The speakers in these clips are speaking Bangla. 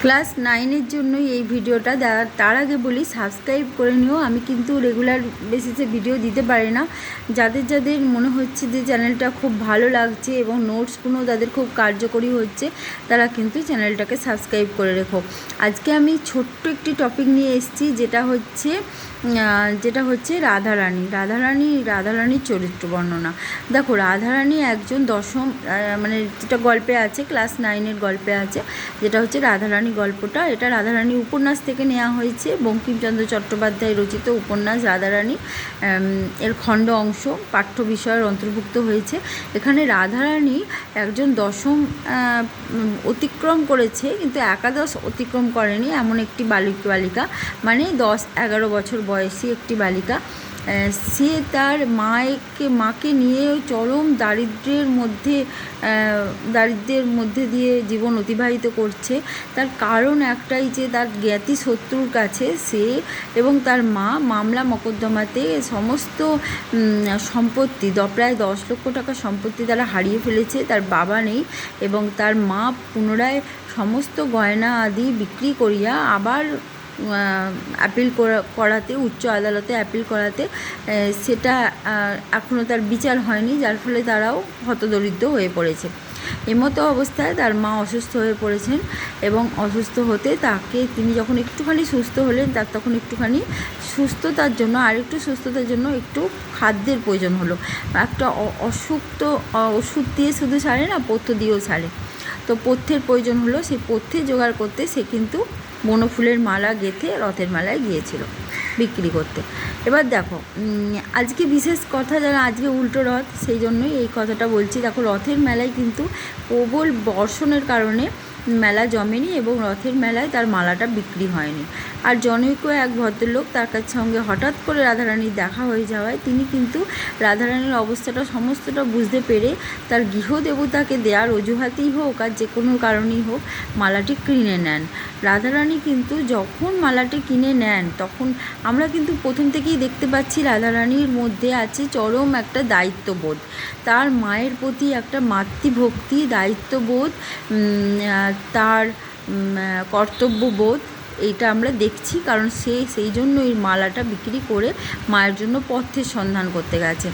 ক্লাস 9-এর জন্যই এই ভিডিওটা। তার আগে বলি সাবস্ক্রাইব করে নিও। আমি কিন্তু রেগুলার বেসিসে ভিডিও দিতে পারি না। যাদের যাদের মনে হচ্ছে যে চ্যানেলটা খুব ভালো লাগছে এবং নোটসগুলো তাদের খুব কার্যকরী হচ্ছে, তারা কিন্তু চ্যানেলটাকে সাবস্ক্রাইব করে রেখো। আজকে আমি ছোট্ট একটি টপিক নিয়ে এসেছি, যেটা হচ্ছে রাধারানীর চরিত্র বর্ণনা। দেখো, রাধারানী একজন দশম মানে যেটা গল্পে আছে, ক্লাস 9-এর গল্পে আছে, যেটা হচ্ছে রাধারানী গল্পটা। এটা রাধারানী উপন্যাস থেকে নেওয়া হয়েছে, বঙ্কিমচন্দ্র চট্টোপাধ্যায় রচিত উপন্যাস রাধারানী। এর খণ্ড অংশ পাঠ্য বিষয়ের অন্তর্ভুক্ত হয়েছে। এখানে রাধারানী একজন দশম অতিক্রম করেছে, কিন্তু একাদশ অতিক্রম করেনি, এমন একটি বালিকা, মানে 10-11 বছর বয়সী একটি বালিকা। সে তার মাকে নিয়ে চরম দারিদ্র্যের মধ্যে দিয়ে জীবন অতিবাহিত করছে। তার কারণ একটাই, যে তার জ্ঞাতি শত্রুর কাছে সে এবং তার মা মামলা মকদ্দমাতে সমস্ত সম্পত্তি, প্রায় 10 লক্ষ টাকা সম্পত্তি তারা হারিয়ে ফেলেছে। তার বাবা নেই এবং তার মা পুনরায় সমস্ত গয়না আদি বিক্রি করিয়া আবার অ্যাপিল করাতে, উচ্চ আদালতে অ্যাপিল করাতে, সেটা এখনও তার বিচার হয়নি, যার ফলে তারাও হতদরিদ্র হয়ে পড়েছে। এমতো অবস্থায় তার মা অসুস্থ হয়ে পড়েছেন এবং অসুস্থ হতে তিনি যখন একটুখানি সুস্থ হলেন, তখন একটুখানি সুস্থতার জন্য একটু খাদ্যের প্রয়োজন হলো। একটা ওষুধ দিয়ে শুধু সারে না, পথ্য দিয়েও সারে। তো পথ্যের প্রয়োজন হলো। সেই পথ্যে জোগাড় করতে সে কিন্তু বনফুলের মালা গেঁথে রথের মেলায় গিয়েছিল বিক্রি করতে। এবার দেখো, আজকে বিশেষ কথা, যারা আজকে উল্টো রথ, সেই জন্যই এই কথাটা বলছি। দেখো, রথের মেলায় কিন্তু প্রবল বর্ষণের কারণে মেলা জমেনি এবং রথের মেলায় তার মালাটা বিক্রি হয়নি। আর জনৈক এক ভদ্রলোক, তার সঙ্গে হঠাৎ করে রাধারানীর দেখা হয়ে যাওয়ায় তিনি কিন্তু রাধারানীর অবস্থাটা সমস্তটা বুঝতে পেরে তার গৃহদেবতাকে দেওয়ার অজুহাতেই হোক আর যে কোনো কারণেই হোক মালাটি কিনে নেন। রাধারানী কিন্তু যখন মালাটি কিনে নেন, তখন আমরা কিন্তু প্রথম থেকেই দেখতে পাচ্ছি রাধারানীর মধ্যে আছে চরম একটা দায়িত্ববোধ। তার মায়ের প্রতি একটা মাতৃভক্তি, দায়িত্ববোধ, তার কর্তব্যবোধ, এইটা আমরা দেখছি। কারণ সেই জন্য এই মালাটা বিক্রি করে মায়ের জন্য পথ্যের সন্ধান করতে গেছে।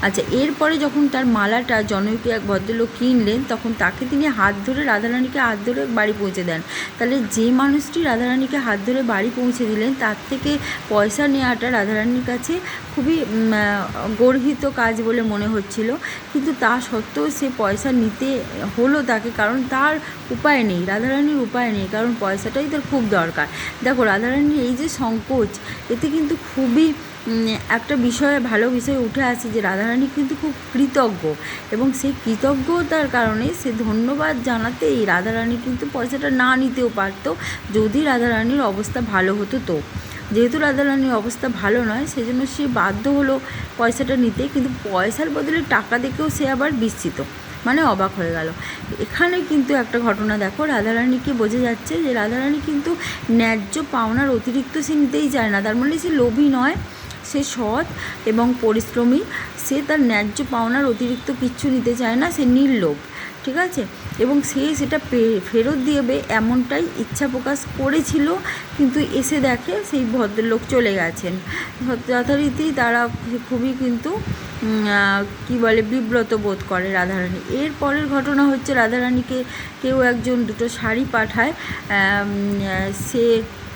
আচ্ছা, এরপরে যখন তার মালাটা জনৈক এক ভদ্রলোক কিনলেন, তখন তিনি রাধারানীকে হাত ধরে বাড়ি পৌঁছে দেন। তাহলে যে মানুষটি রাধারানীকে হাত ধরে বাড়ি পৌঁছে দিলেন, তার থেকে পয়সা নেওয়াটা রাধারানীর কাছে খুবই গর্হিত কাজ বলে মনে হচ্ছিল। কিন্তু তা সত্ত্বেও সে পয়সা নিতে হলো তাকে, কারণ তার উপায় নেই, রাধারানীর উপায় নেই, কারণ পয়সাটাই তার খুব দরকার। দেখো, রাধারানীর এই যে সংকোচ, এতে কিন্তু খুবই একটা ভালো বিষয় উঠে আসে, যে রাধারানী কিন্তু খুব কৃতজ্ঞ এবং সেই কৃতজ্ঞতার কারণে সে ধন্যবাদ জানাতে এই রাধারানী কিন্তু পয়সাটা না নিতেও পারতো, যদি রাধারানীর অবস্থা ভালো হতো। তো যেহেতু রাধারানীর অবস্থা ভালো নয়, সেজন্য সে বাধ্য হলো পয়সাটা নিতে, কিন্তু পয়সার বদলে টাকা দেখেও সে আবার বিস্মিত, মানে অবাক হয়ে গেল। এখানে কিন্তু একটা ঘটনা দেখো, রাধারানীকে বোঝা যাচ্ছে যে রাধারানী কিন্তু ন্যায্য পাওনার অতিরিক্ত সে নিতেই চায় না। তার মানে সে লোভী নয়, সে সৎ এবং পরিশ্রমী। সে তার ন্যায্য পাওনার অতিরিক্ত কিচ্ছু নিতে চায় না, সে নির্লোভ, ঠিক আছে। এবং সে সেটা ফেরত দেবে এমনটাই ইচ্ছা প্রকাশ করেছিল, কিন্তু এসে দেখে সেই ভদ্রলোক চলে গেছেন। যথারীতি তারা খুবই কিন্তু বিব্রত বোধ করে রাধারানী। এর পরের ঘটনা হচ্ছে, রাধারানীকে কেউ একজন দুটো শাড়ি পাঠায়। সে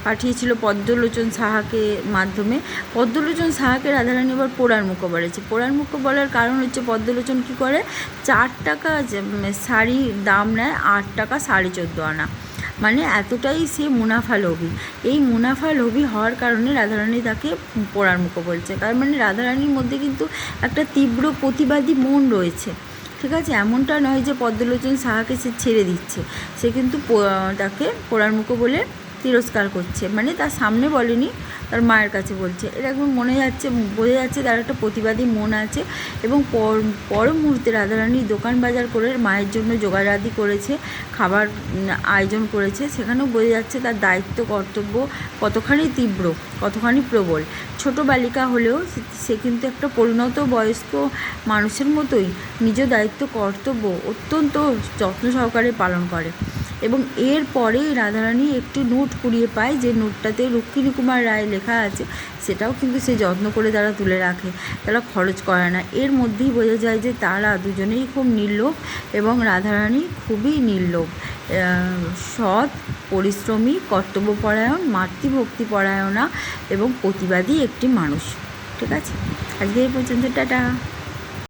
পাঠিয়েছিল পদ্মলোচন সাহাকে মাধ্যমে। পদ্মলোচন সাহাকে রাধারানী আবার পোড়ার মুখো বলেছে। পোড়ার মুখো বলার কারণ হচ্ছে, পদ্মলোচন কী করে, 4 টাকা শাড়ির দাম নেয়, 8 টাকা 14.5 আনা, মানে এতটাই সে মুনাফা লোভী। এই মুনাফা লোভী হওয়ার কারণে রাধারানী তাকে পোড়ার মুখো বলছে। তার মানে রাধারানীর মধ্যে কিন্তু একটা তীব্র প্রতিবাদী মন রয়েছে, ঠিক আছে। এমনটা নয় যে পদ্মলোচন সাহাকে সে ছেড়ে দিচ্ছে, সে কিন্তু তাকে পোড়ার মুখো বলে তিরস্কার করছে, মানে তার সামনে বলেনি, তার মায়ের কাছে বলছে। এরকম বোঝা যাচ্ছে তার একটা প্রতিবাদী মন আছে। এবং পর মুহূর্তে রাধারানী দোকান বাজার করে মায়ের জন্য জোগাড় আদি করেছে, খাবার আয়োজন করেছে। সেখানেও বোঝা যাচ্ছে তার দায়িত্ব কর্তব্য কতখানি তীব্র, কতখানি প্রবল। ছোট বালিকা হলেও সে কিন্তু একটা পরিণত বয়স্ক মানুষের মতোই নিজ দায়িত্ব কর্তব্য অত্যন্ত যত্ন সহকারে পালন করে। এবং এরপরেই রাধারানী একটি নোট কুড়িয়ে পায়, যে নোটটাতে রুক্মিণী কুমার রায় লেখা আছে, সেটাও কিন্তু সে যত্ন করে তারা তুলে রাখে, তারা খরচ করে না। এর মধ্যেই বোঝা যায় যে তারা দুজনেই খুব নির্লোভ এবং রাধারানী খুবই নির্লোভ, সৎ, পরিশ্রমী, কর্তব্যপরায়ণ, মাতৃভক্তিপরায়ণা এবং প্রতিবাদী একটি মানুষ। ঠিক আছে, আজকে এই পর্যন্ত, টাটা।